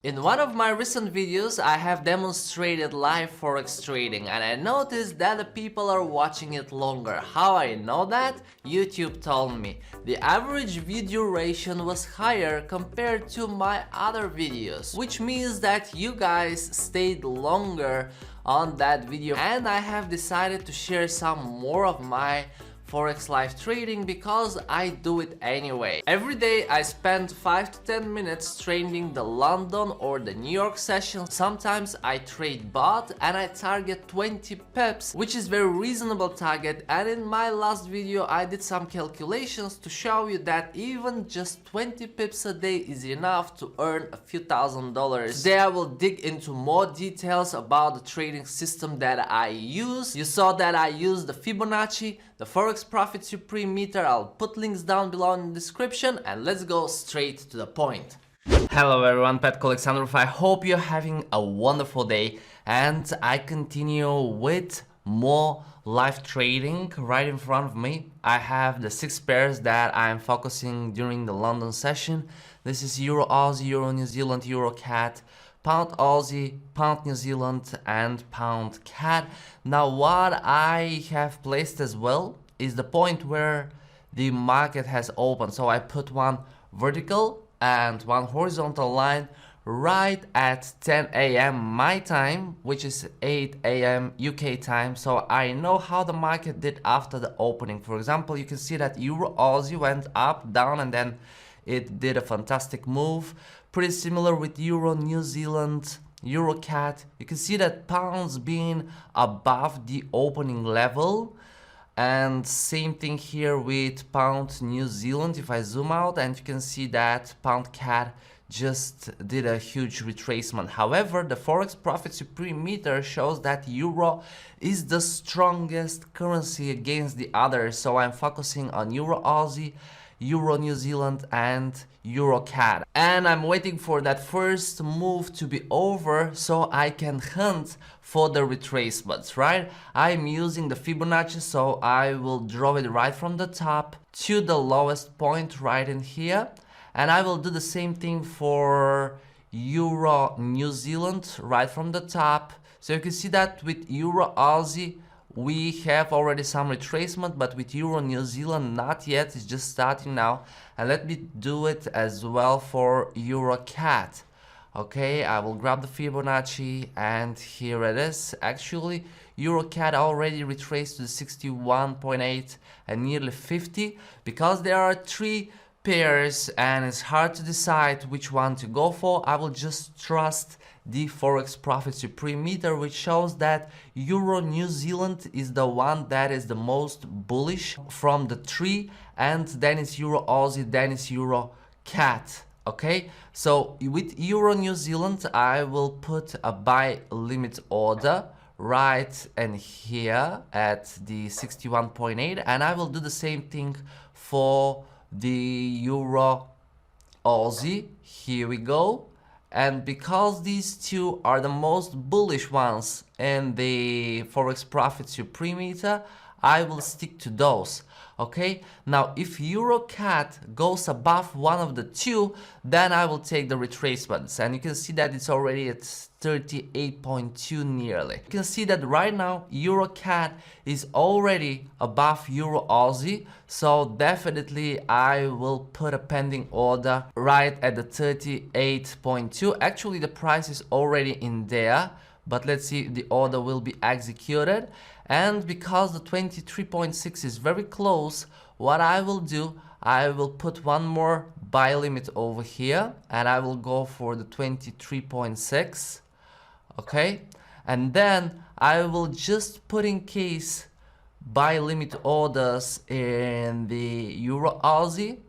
In one of my recent videos, I have demonstrated live forex trading and I noticed that the people are watching it longer. How I know that? YouTube told me. The average view duration was higher compared to my other videos, which means that you guys stayed longer on that video, and I have decided to share some more of my Forex live trading because I do it anyway. Every day I spend 5 to 10 minutes trading the London or the New York session. Sometimes I trade bot and I target 20 pips, which is very reasonable target, and in my last video I did some calculations to show you that even just 20 pips a day is enough to earn a few $1,000s. Today I will dig into more details about the trading system that I use. You saw that I use the Fibonacci, the Forex Profit Supreme meter. I'll put links down below in the description, and let's go straight to the point. Hello everyone, Pet Alexandrov. I hope you're having a wonderful day, and I continue with more live trading. Right in front of me I have the 6 pairs that I'm focusing during the London session. This is Euro Aussie, Euro New Zealand, Euro CAD, Pound Aussie, Pound New Zealand and Pound CAD. Now what I have placed as well is the point where the market has opened. So I put one vertical and one horizontal line right at 10 a.m. my time, which is 8 a.m. UK time. So I know how the market did after the opening. For example, you can see that Euro Aussie went up, down, and then it did a fantastic move. Pretty similar with Euro New Zealand, Euro CAD. You can see that pounds being above the opening level. And same thing here with Pound New Zealand. If I zoom out, and you can see that Pound CAD just did a huge retracement. However, the Forex Profit Supreme meter shows that Euro is the strongest currency against the others. So I'm focusing on Euro Aussie, Euro New Zealand and Euro CAD, and I'm waiting for that first move to be over so I can hunt for the retracements, right? I'm using the Fibonacci, so I will draw it right from the top to the lowest point right in here, and I will do the same thing for Euro New Zealand right from the top. So you can see that with Euro Aussie we have already some retracement, but with Euro New Zealand not yet, it's just starting now. And let me do it as well for Euro CAD. Okay, I will grab the Fibonacci and here it is. Actually, Euro CAD already retraced to the 61.8 and nearly 50 because there are 3 pairs and it's hard to decide which one to go for. I will just trust the Forex Profit Supreme meter, which shows that Euro New Zealand is the one that is the most bullish from the 3, and then it's Euro Aussie, then it's Euro CAD. Okay, so with Euro New Zealand I will put a buy limit order right in here at the 61.8, and I will do the same thing for the Euro Aussie. Here we go. And because these 2 are the most bullish ones in the Forex Profit Supreme meter, I will stick to those. Okay, now if Euro CAD goes above one of the 2, then I will take the retracements, and you can see that it's already at 38.2 nearly. You can see that right now Euro CAD is already above Euro Aussie, so definitely I will put a pending order right at the 38.2. Actually the price is already in there, but let's see if the order will be executed. And because the 23.6 is very close, what I will do, I will put one more buy limit over here and I will go for the 23.6. Okay, and then I will just put in case buy limit orders in the Euro Aussie.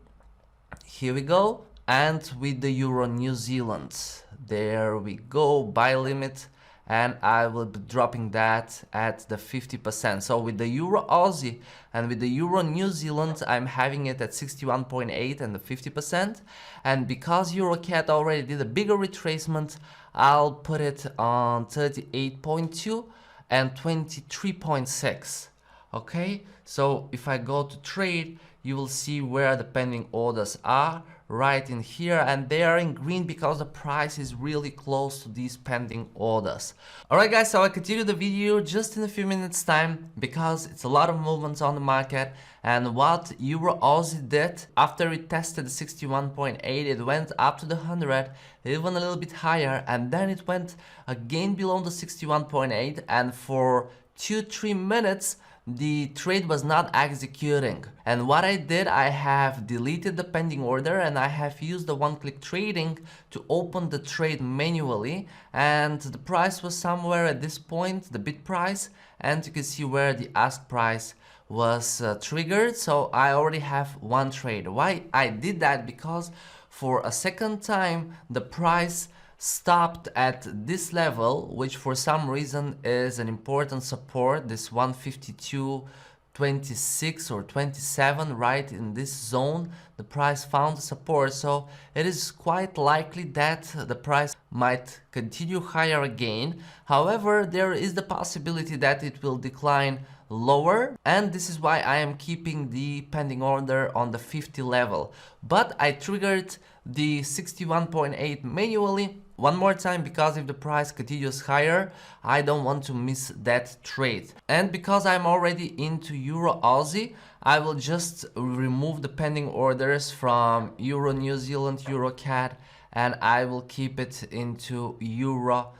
Here we go, and with the Euro New Zealand. There we go, buy limit, and I will be dropping that at the 50%. So with the Euro Aussie and with the Euro New Zealand, I'm having it at 61.8 and the 50%. And because Euro CAD already did a bigger retracement, I'll put it on 38.2 and 23.6. Okay, so if I go to trade, you will see where the pending orders are right in here, and they are in green because the price is really close to these pending orders. Alright guys, so I continue the video just in a few minutes time because it's a lot of movements on the market. And what Euro Aussie did after it tested the 61.8, it went up to the 100, it went a little bit higher, and then it went again below the 61.8, and for 2-3 minutes the trade was not executing. And what I did, I have deleted the pending order and I have used the one-click trading to open the trade manually, and the price was somewhere at this point, the bid price, and you can see where the ask price was triggered. So I already have one trade. Why I did that? Because for a second time the price stopped at this level, which for some reason is an important support, this 152.26 or 27, right in this zone the price found support. So it is quite likely that the price might continue higher again. However, there is the possibility that it will decline lower, and this is why I am keeping the pending order on the 50 level. But I triggered the 61.8 manually one more time because if the price continues higher, I don't want to miss that trade. And because I'm already into Euro Aussie, I will just remove the pending orders from Euro New Zealand, Euro CAD, and I will keep it into Euro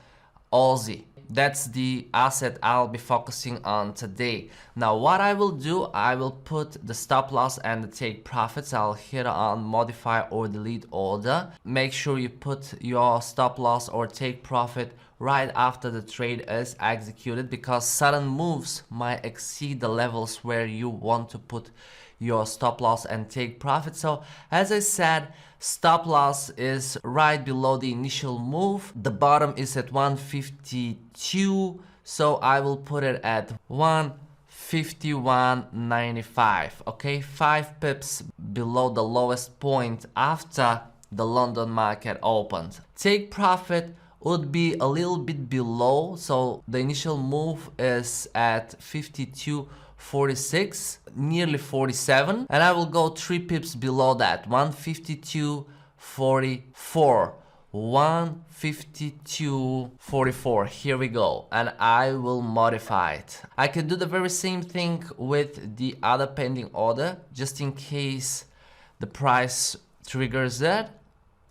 Aussie. That's the asset I'll be focusing on today. Now what I will do, I will put the stop loss and the take profits. I'll hit on modify or delete order. Make sure you put your stop loss or take profit right after the trade is executed, because sudden moves might exceed the levels where you want to put your stop loss and take profit. So as I said, stop loss is right below the initial move. The bottom is at 152, so I will put it at 151.95. okay, 5 pips below the lowest point after the London market opened. Take profit would be a little bit below, so the initial move is at 52.46, nearly 47, and I will go 3 pips below that, 152.44, 152.44. Here we go, and I will modify it. I can do the very same thing with the other pending order just in case the price triggers that.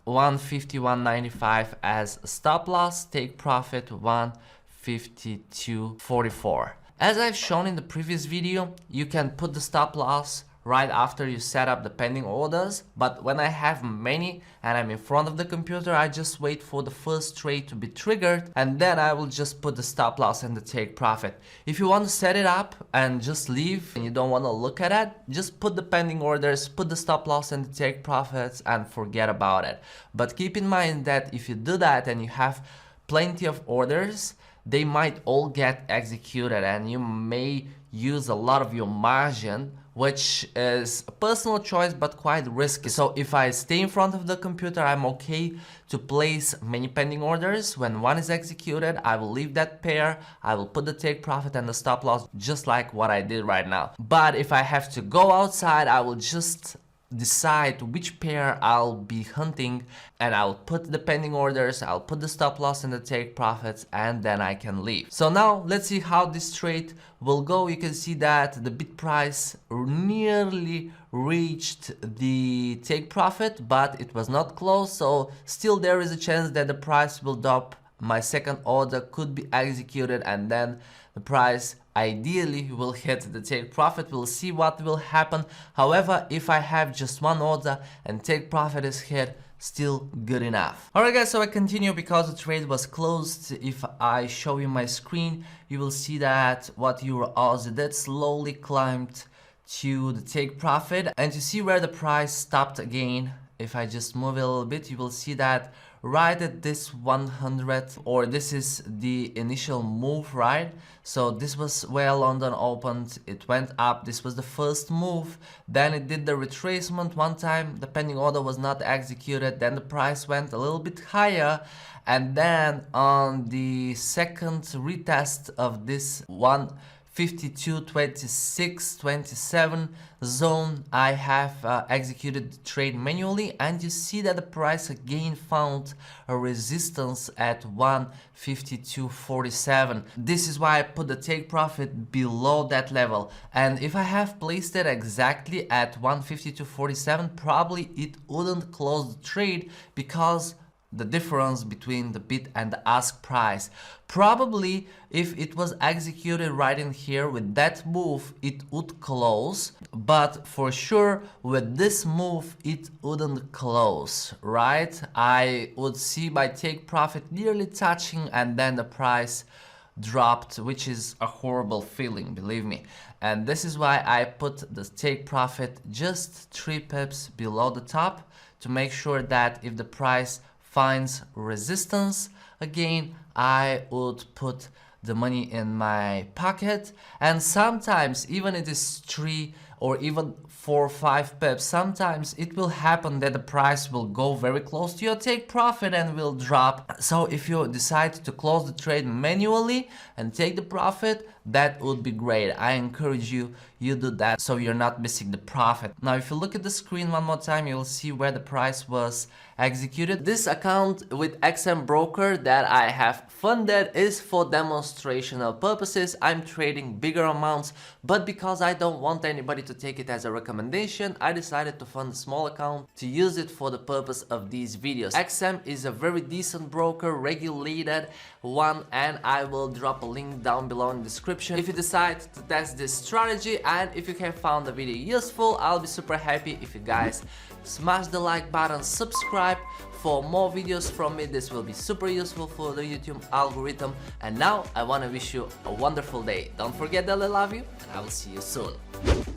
151.95 as stop loss, take profit 152.44. As I've shown in the previous video, you can put the stop loss right after you set up the pending orders, but when I have many and I'm in front of the computer, I just wait for the first trade to be triggered and then I will just put the stop loss and the take profit. If you want to set it up and just leave and you don't want to look at it, just put the pending orders, put the stop loss and the take profits and forget about it. But keep in mind that if you do that and you have plenty of orders, they might all get executed and you may use a lot of your margin, which is a personal choice but quite risky. So if I stay in front of the computer, I'm okay to place many pending orders. When one is executed, I will leave that pair, I will put the take profit and the stop loss just like what I did right now. But if I have to go outside, I will just decide which pair I'll be hunting and I'll put the pending orders, I'll put the stop loss and the take profits, and then I can leave. So now let's see how this trade will go. You can see that the bid price nearly reached the take profit, but it was not close, so still there is a chance that the price will drop. My second order could be executed and then the price ideally will hit the take profit. We'll see what will happen. However, if I have just one order and take profit is hit, still good enough. Alright guys, so I continue because the trade was closed. If I show you my screen, you will see that what Euro Aussie did slowly climbed to the take profit, and you see where the price stopped again. If I just move it a little bit, you will see that right at this 100, or this is the initial move, right? So this was where London opened, it went up, this was the first move, then it did the retracement one time, the pending order was not executed, then the price went a little bit higher, and then on the second retest of this 1 52, 26, 27 zone, I have executed the trade manually, and you see that the price again found a resistance at 152.47. This is why I put the take profit below that level, and if I have placed it exactly at 152.47, probably it wouldn't close the trade because the difference between the bid and the ask price. Probably if it was executed right in here with that move, it would close, but for sure with this move it wouldn't close, right? I would see my take profit nearly touching, and then the price dropped, which is a horrible feeling, believe me. And this is why I put the take profit just 3 pips below the top, to make sure that if the price finds resistance again, I would put the money in my pocket. And sometimes even it is 3 or even 4 or 5 pips, sometimes it will happen that the price will go very close to your take profit and will drop. So if you decide to close the trade manually and take the profit, that would be great. I encourage you do that so you're not missing the profit. Now if you look at the screen one more time, you'll see where the price was executed. This account with XM broker that I have funded is for demonstrational purposes. I'm trading bigger amounts, but because I don't want anybody to take it as a recommendation, I decided to fund a small account to use it for the purpose of these videos. XM is a very decent broker, regulated one, and I will drop a link down below in the description if you decide to test this strategy. And if you have found the video useful, I'll be super happy if you guys smash the like button, subscribe for more videos from me. This will be super useful for the YouTube algorithm. And now I want to wish you a wonderful day. Don't forget that I love you, and I will see you soon.